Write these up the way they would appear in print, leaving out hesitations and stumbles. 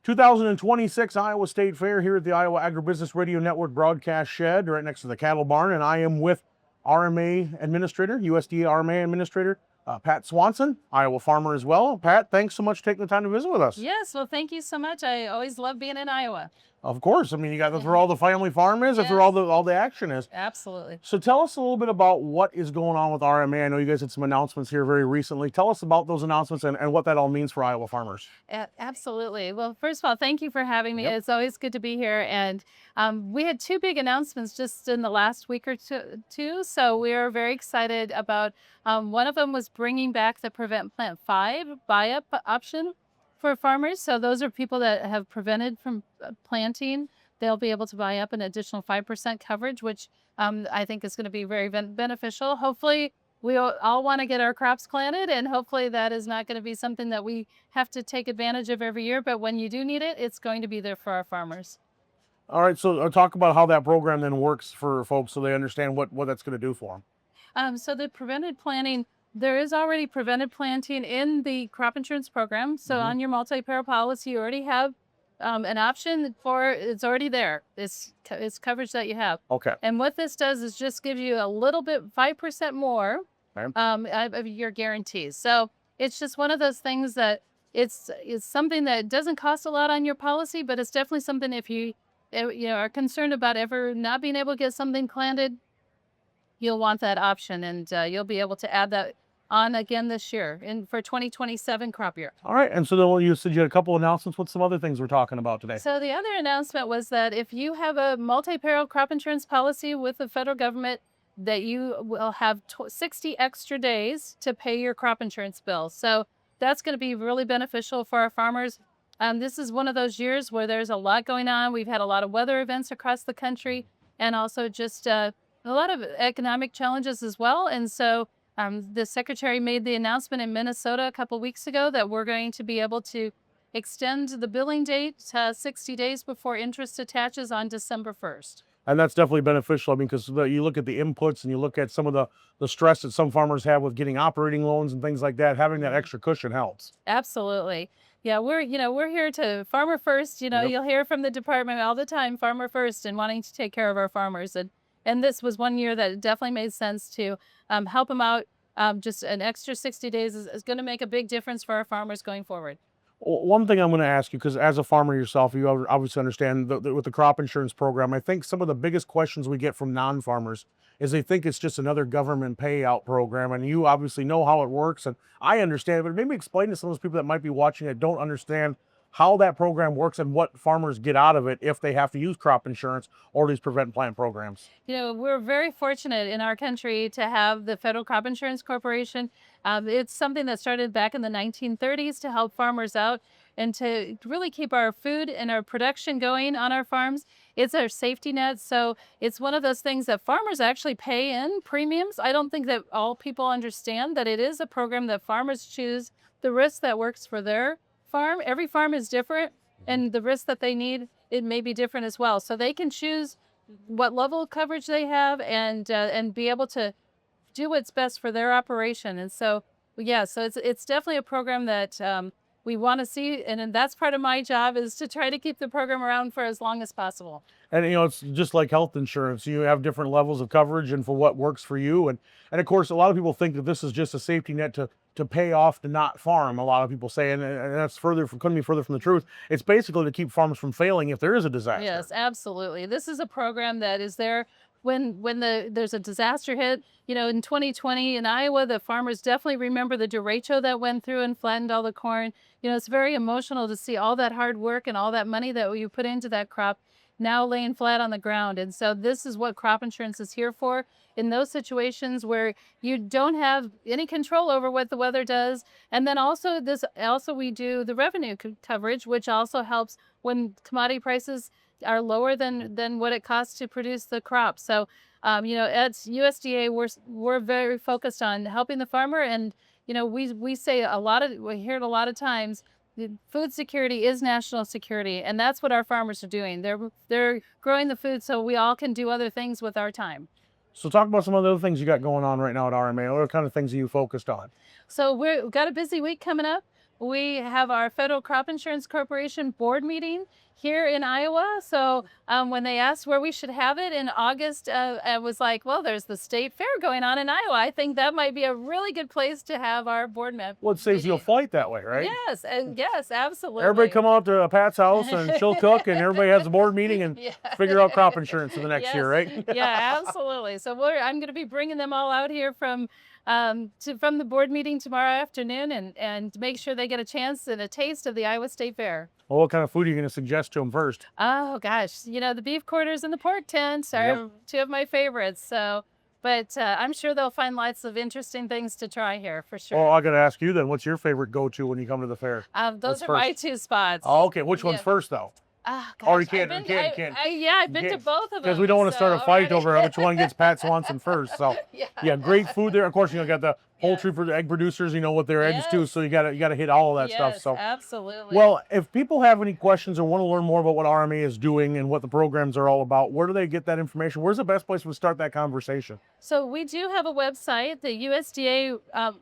2026 Iowa State Fair here at the Iowa Agribusiness Radio Network Broadcast Shed right next to the cattle barn, and I am with RMA Administrator, USDA RMA Administrator, Pat Swanson, Iowa farmer as well. Pat, thanks so much for taking the time to visit with us. Yes, well, thank you so much. I always love being in Iowa. Of course. I mean, you got that's where all the family farm is, that's where Yes. all the action is. Absolutely. So tell us a little bit about what is going on with RMA. I know you guys had some announcements here very recently. Tell us about those announcements and what that all means for Iowa farmers. Absolutely. Well, first of all, thank you for having me. Yep. It's always good to be here. And we had two big announcements just in the last week or two. So we are very excited about one of them was bringing back the Prevent Plant 5 buy-up option for farmers. So those are people that have prevented from planting. They'll be able to buy up an additional 5% coverage, which I think is going to be very beneficial. Hopefully, we all want to get our crops planted, and hopefully that is not going to be something that we have to take advantage of every year. But when you do need it, it's going to be there for our farmers. All right, so talk about how that program then works for folks so they understand what that's going to do for them. So the prevented planting, there is already prevented planting in the crop insurance program. So on your multi-peril policy, you already have an option for, it's already there. It's coverage that you have. Okay. And what this does is just give you a little bit, 5% more Okay. of your guarantees. So it's just one of those things that it's something that doesn't cost a lot on your policy, but it's definitely something if you are concerned about ever not being able to get something planted, you'll want that option, and you'll be able to add that on again this year for 2027 crop year. All right, and so then you said you had a couple announcements. What's some other things we're talking about today? So the other announcement was that if you have a multi-peril crop insurance policy with the federal government, that you will have 60 extra days to pay your crop insurance bill. So that's going to be really beneficial for our farmers. This is one of those years where there's a lot going on. We've had a lot of weather events across the country, and also just a lot of economic challenges as well. And so the secretary made the announcement in Minnesota a couple weeks ago that we're going to be able to extend the billing date to 60 days before interest attaches on December 1st. And that's definitely beneficial. I mean, because you look at the inputs and you look at some of the stress that some farmers have with getting operating loans and things like that, having that extra cushion helps. Absolutely. Yeah, we're here to farmer first. Yep. You'll hear from the department all the time, farmer first, and wanting to take care of our farmers. And this was one year that it definitely made sense to help them out. Just an extra 60 days is going to make a big difference for our farmers going forward. One thing I'm going to ask you, because as a farmer yourself, you obviously understand with the crop insurance program, I think some of the biggest questions we get from non-farmers is they think it's just another government payout program, and you obviously know how it works, and I understand, but maybe explain to some of those people that might be watching that don't understand how that program works and what farmers get out of it if they have to use crop insurance or these prevent plant programs. We're very fortunate in our country to have the Federal Crop Insurance Corporation. It's something that started back in the 1930s to help farmers out and to really keep our food and our production going on our farms. It's our safety net. So it's one of those things that farmers actually pay in premiums. I don't think that all people understand that it is a program that farmers choose the risk that works for their farm. Every farm is different, and the risk that they need, it may be different as well. So they can choose what level of coverage they have and be able to do what's best for their operation. And so, yeah, so it's definitely a program that we want to see, and that's part of my job is to try to keep the program around for as long as possible. And it's just like health insurance. You have different levels of coverage and for what works for you. And of course, a lot of people think that this is just a safety net to pay off to not farm. A lot of people say, and that's couldn't be further from the truth. It's basically to keep farms from failing if there is a disaster. Yes, absolutely. This is a program that is there when there's a disaster hit. In 2020 in Iowa, the farmers definitely remember the derecho that went through and flattened all the corn. It's very emotional to see all that hard work and all that money that you put into that crop now laying flat on the ground. And so this is what crop insurance is here for. In those situations where you don't have any control over what the weather does. And then also we do the revenue coverage, which also helps when commodity prices are lower than what it costs to produce the crop. So, at USDA, we're very focused on helping the farmer. And, we say we hear it a lot of times, food security is national security, and that's what our farmers are doing. They're growing the food so we all can do other things with our time. So talk about some of the other things you got going on right now at RMA. What kind of things are you focused on? So we've got a busy week coming up. we have our Federal Crop Insurance Corporation board meeting here in Iowa. So when they asked where we should have it in August, I was like, well, there's the state fair going on in Iowa. I think that might be a really good place to have our board meeting. Well, it saves you a flight that way, right? Yes, and yes, absolutely. Everybody come out to Pat's house and she'll cook, and everybody has a board meeting and Yeah. figure out crop insurance for the next year, Yes. right? Yeah, absolutely. So I'm going to be bringing them all out here from the board meeting tomorrow afternoon, and make sure they get a chance and a taste of the Iowa State Fair. Well, what kind of food are you going to suggest to them first? Oh gosh, the beef quarters and the pork tents are two of my favorites. So, but I'm sure they'll find lots of interesting things to try here for sure. Well, I got to ask you then, what's your favorite go-to when you come to the fair? Those what's are my first? two spots. Oh, okay. Which one's Yeah. first, though? Oh, Or you gosh, can't, I've been to both of them. because we don't want to start a so fight over which one gets Pat Swanson first. So, Yeah. yeah, great food there. Of course, got the poultry for the egg producers, with their eggs too. Yes. So you gotta hit all of that stuff. Yes, So, absolutely. well, if people have any questions or want to learn more about what RMA is doing and what the programs are all about, where do they get that information? Where's the best place to start that conversation? So we do have a website, the USDA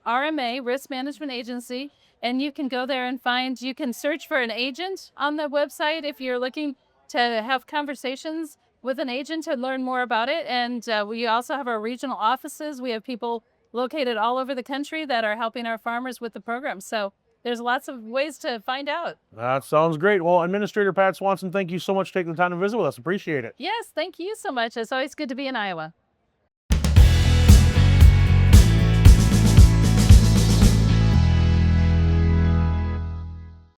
RMA Risk Management Agency, and you can go there and you can search for an agent on the website if you're looking to have conversations with an agent to learn more about it. And we also have our regional offices. We have people located all over the country that are helping our farmers with the program. So there's lots of ways to find out. That sounds great. Well, Administrator Pat Swanson, thank you so much for taking the time to visit with us. Appreciate it. Yes, thank you so much. It's always good to be in Iowa.